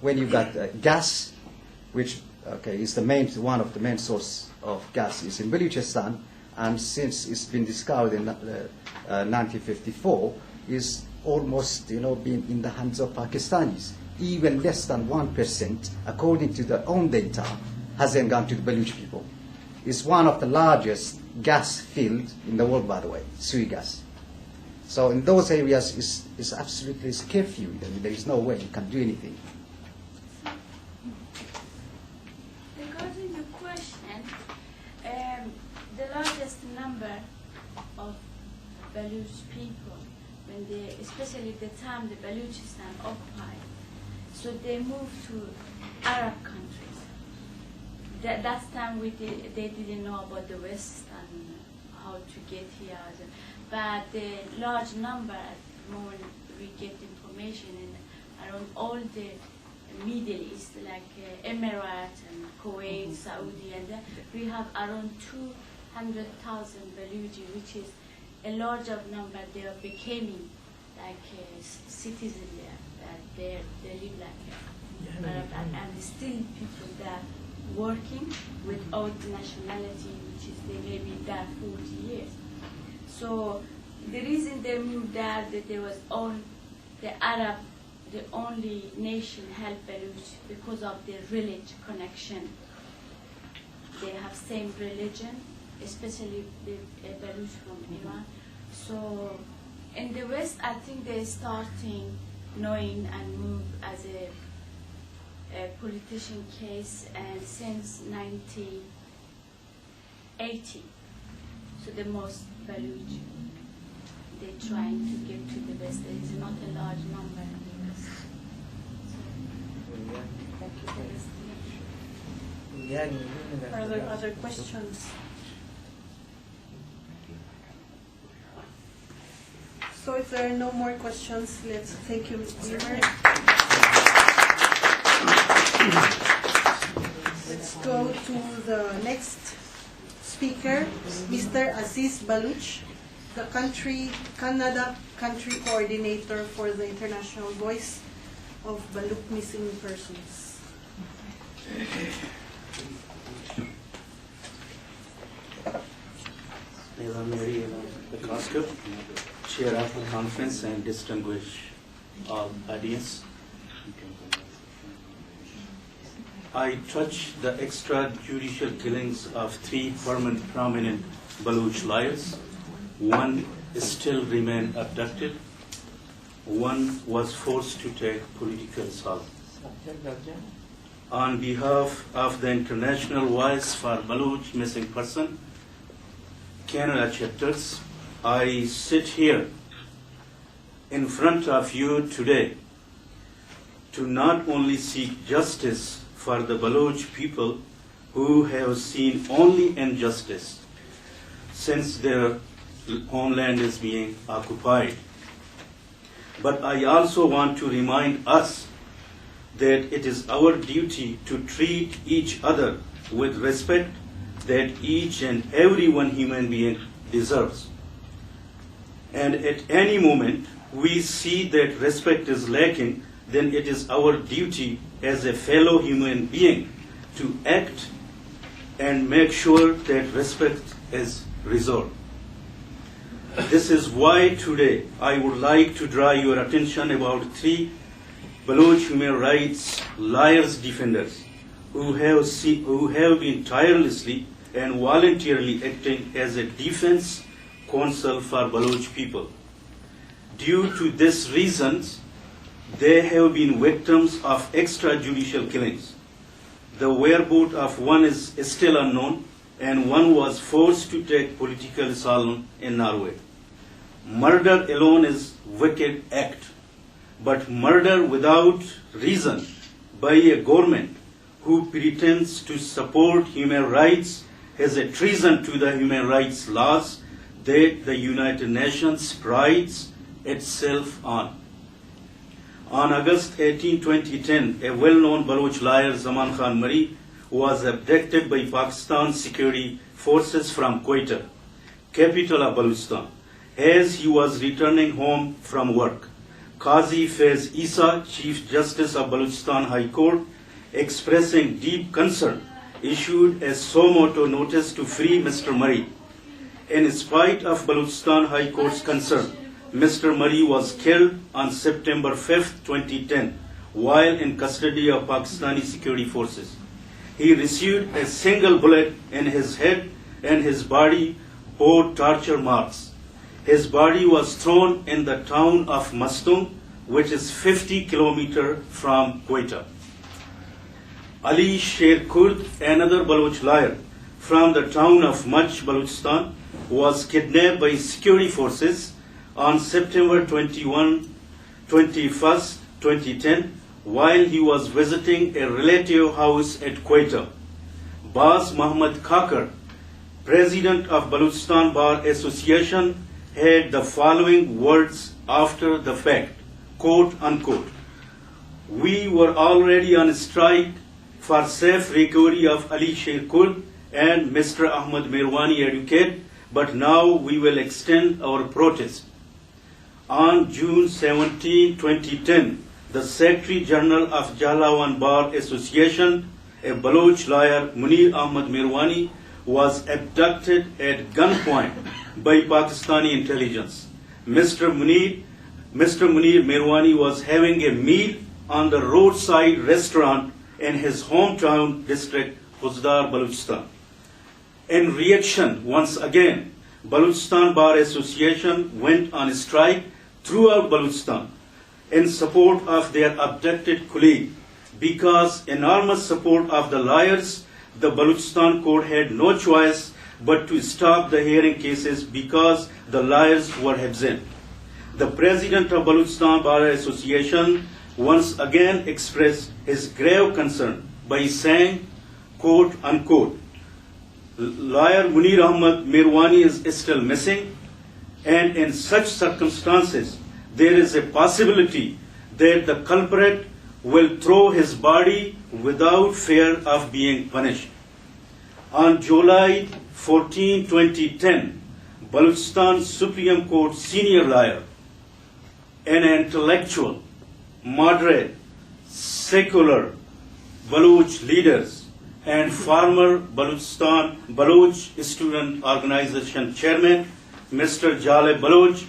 when you got gas, which is the one of the main source of gas is in Balochistan, and since it's been discovered in 1954, is almost been in the hands of Pakistanis. Even less than 1%, according to their own data, hasn't gone to the Baloch people. It's one of the largest gas fields in the world, by the way, Sui gas. So in those areas, it's absolutely curfew. I mean, there is no way you can do anything. Regarding the question, the largest number of Baloch people, when they, especially the time the Balochistan occupied, so they moved to Arab countries. That time they didn't know about the West and how to get here. But the large number, at the moment we get information in around all the Middle East, like Emirates and Kuwait, Saudi, and we have around 200,000 Balochi, which is a larger number. They are becoming like citizens there. They live like and still people there working without nationality, which is they may be there 40 years. So the reason they moved there, that there was the Arab, the only nation helped Baloch because of their village connection. They have same religion, especially the Baloch from Iran. So in the West, I think they're starting knowing and move as a politician case, and since 1980. So the most Baloch, they're trying to get to the West. There is not a large number in the West. So, Are there other questions? So if there are no more questions, let's thank you, Mr. Weaver. Let's go to the next speaker, Mr. Aziz Baloch, the Canada country coordinator for the International Voice of Baloch Missing Persons. Mary Pascal, Chair of the Conference, and distinguished audience. I touch the extrajudicial killings of 3 prominent Baloch liars. One still remains abducted. One was forced to take political asylum. On behalf of the International Voice for Baloch Missing Persons, Canada chapters, I sit here in front of you today to not only seek justice for the Baloch people who have seen only injustice since their homeland is being occupied, but I also want to remind us that it is our duty to treat each other with respect that each and every one human being deserves. And at any moment we see that respect is lacking, then it is our duty as a fellow human being to act and make sure that respect is restored. This is why today I would like to draw your attention about 3 Baloch human rights liars defenders who have been tirelessly and voluntarily acting as a defense counsel for Baloch people. Due to these reasons, they have been victims of extrajudicial killings. The whereabouts of one is still unknown, and one was forced to take political asylum in Norway. Murder alone is wicked act, but murder without reason by a government who pretends to support human rights as a treason to the human rights laws that the United Nations prides itself on. On August 18, 2010, a well-known Baloch liar, Zaman Khan Mari, was abducted by Pakistan security forces from Quetta, capital of Balochistan, as he was returning home from work. Qazi Faiz Isa, Chief Justice of Balochistan High Court, expressing deep concern, issued a suo motu notice to free Mr. Murray. In spite of Balochistan High Court's concern, Mr. Murray was killed on September 5, 2010, while in custody of Pakistani security forces. He received a single bullet in his head and his body bore torture marks. His body was thrown in the town of Mastung, which is 50 kilometers from Quetta. Ali Sher Kurd, another Baloch lawyer from the town of Mach, Balochistan, was kidnapped by security forces on September 21, 2010, while he was visiting a relative house at Quetta. Baz Muhammad Khakar, president of Balochistan Bar Association, had the following words after the fact, quote unquote, "We were already on strike for safe recovery of Ali Sher Kurd and Mr. Ahmad Mirwani advocate, but now we will extend our protest." On June 17, 2010, the Secretary General of Jahlawan Bar Association, a Baloch lawyer, Munir Ahmad Mirwani, was abducted at gunpoint by Pakistani intelligence. Mr. Munir Mirwani was having a meal on the roadside restaurant in his hometown district, Huzdar, Balochistan. In reaction, once again, Balochistan Bar Association went on strike throughout Balochistan in support of their abducted colleague. Because enormous support of the lawyers, the Balochistan court had no choice but to stop the hearing cases because the lawyers were absent. The president of Balochistan Bar Association once again expressed his grave concern by saying, quote unquote, "Lawyer Munir Ahmad Mirwani is still missing, and in such circumstances, there is a possibility that the culprit will throw his body without fear of being punished." On July 14, 2010, Balochistan Supreme Court senior lawyer, an intellectual, moderate, secular Baloch leaders, and former Balochistan Baloch Student Organization chairman, Mr. Jaleh Baloch,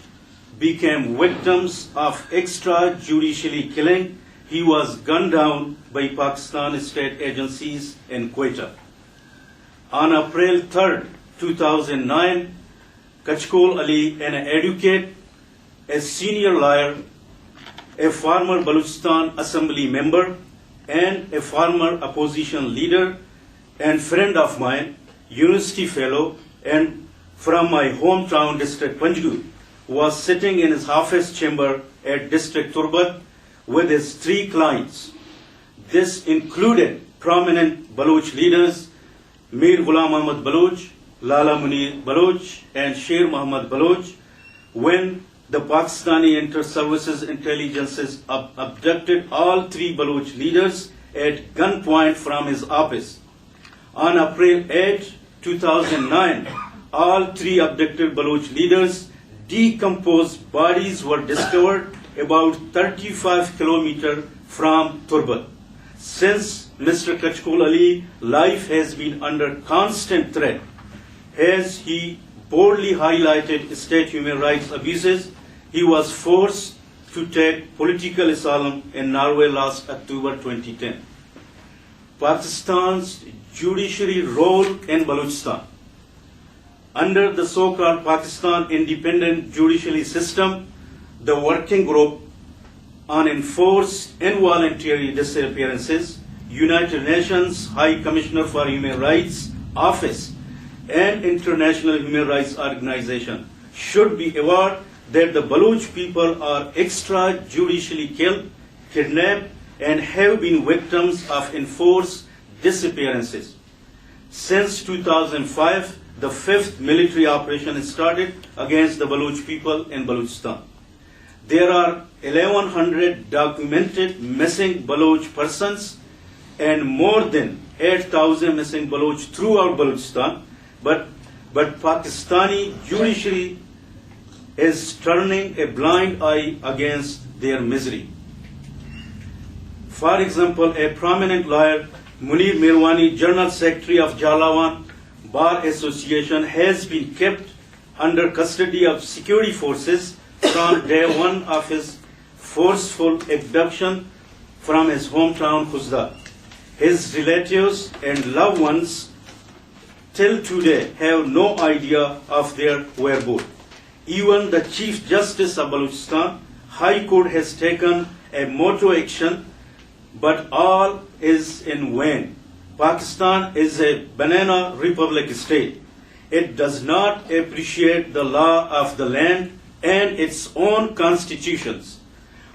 became victims of extrajudicially killing. He was gunned down by Pakistan state agencies in Quetta. On April 3, 2009, Kachkol Ali, an advocate, a senior lawyer, a former Balochistan Assembly member, and a former opposition leader and friend of mine, university fellow, and from my hometown district Panjgur, was sitting in his office chamber at district Turbat with his 3 clients. This included prominent Baloch leaders, Mir Ghulam Ahmad Baloch, Lala Munir Baloch, and Sher Muhammad Baloch, when the Pakistani Inter-Services Intelligences abducted all 3 Baloch leaders at gunpoint from his office. On April 8, 2009, all 3 abducted Baloch leaders' decomposed bodies were discovered about 35 kilometers from Turbat. Since Mr. Kachkol Ali, life has been under constant threat, as he boldly highlighted state human rights abuses. He was forced to take political asylum in Norway last October 2010. Pakistan's judiciary role in Balochistan. Under the so-called Pakistan Independent Judiciary System, the Working Group on Enforced Involuntary Disappearances, United Nations High Commissioner for Human Rights Office, and International Human Rights Organization should be aware that the Baloch people are extrajudicially killed, kidnapped, and have been victims of enforced disappearances. Since 2005, the 5th military operation started against the Baloch people in Balochistan. There are 1,100 documented missing Baloch persons and more than 8,000 missing Baloch throughout Balochistan, but Pakistani judiciary is turning a blind eye against their misery. For example, a prominent lawyer, Munir Mirwani, General Secretary of Jalawan Bar Association, has been kept under custody of security forces from day one of his forceful abduction from his hometown Khuzda. His relatives and loved ones till today have no idea of their whereabouts. Even the Chief Justice of Balochistan, High Court, has taken a moto action, but all is in vain. Pakistan is a banana republic state. It does not appreciate the law of the land and its own constitutions,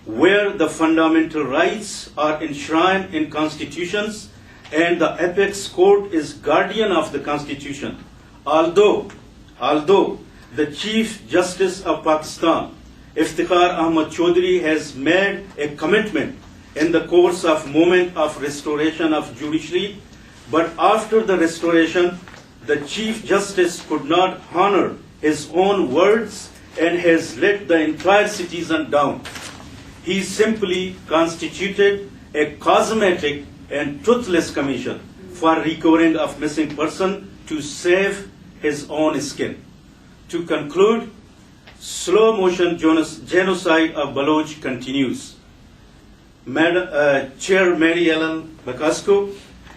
where the fundamental rights are enshrined in constitutions and the apex court is guardian of the constitution. Although the Chief Justice of Pakistan, Iftikhar Ahmad Chaudhry, has made a commitment in the course of movement of restoration of judiciary, but after the restoration, the Chief Justice could not honor his own words and has let the entire citizen down. He simply constituted a cosmetic and toothless commission for recovering of missing person to save his own skin. To conclude, slow motion genocide of Baloch continues. Chair Mary Ellen McCaskill,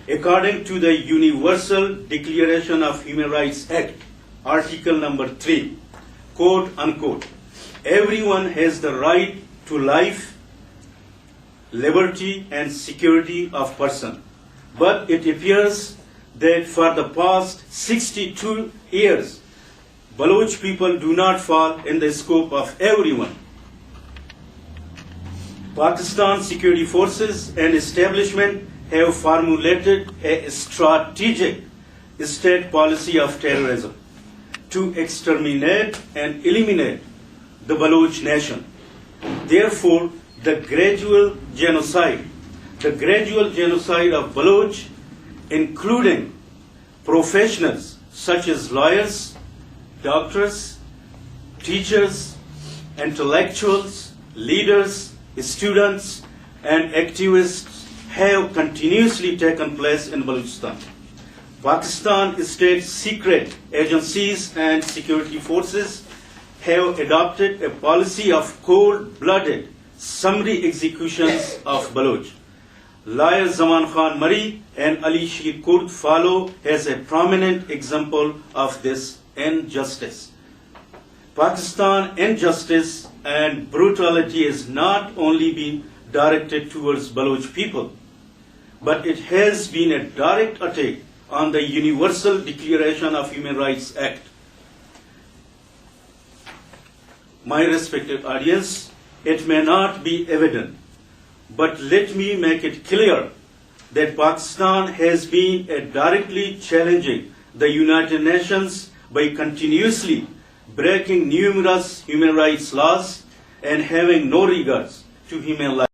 according to the Universal Declaration of Human Rights Act, Article number 3, quote unquote, everyone has the right to life, liberty and security of person. But it appears that for the past 62 years, Baloch people do not fall in the scope of everyone. Pakistan security forces and establishment have formulated a strategic state policy of terrorism to exterminate and eliminate the Baloch Nation. Therefore, the gradual genocide of Baloch, including professionals such as lawyers, doctors, teachers, intellectuals, leaders, students, and activists, have continuously taken place in Balochistan. Pakistan state secret agencies and security forces have adopted a policy of cold-blooded summary executions of Baloch. Lawyer Zaman Khan Mari and Ali Shir Kurd follow as a prominent example of this injustice. Pakistan injustice and brutality has not only been directed towards Baloch people, but it has been a direct attack on the Universal Declaration of Human Rights Act. My respected audience, it may not be evident, but let me make it clear that Pakistan has been directly challenging the United Nations by continuously breaking numerous human rights laws and having no regards to human life.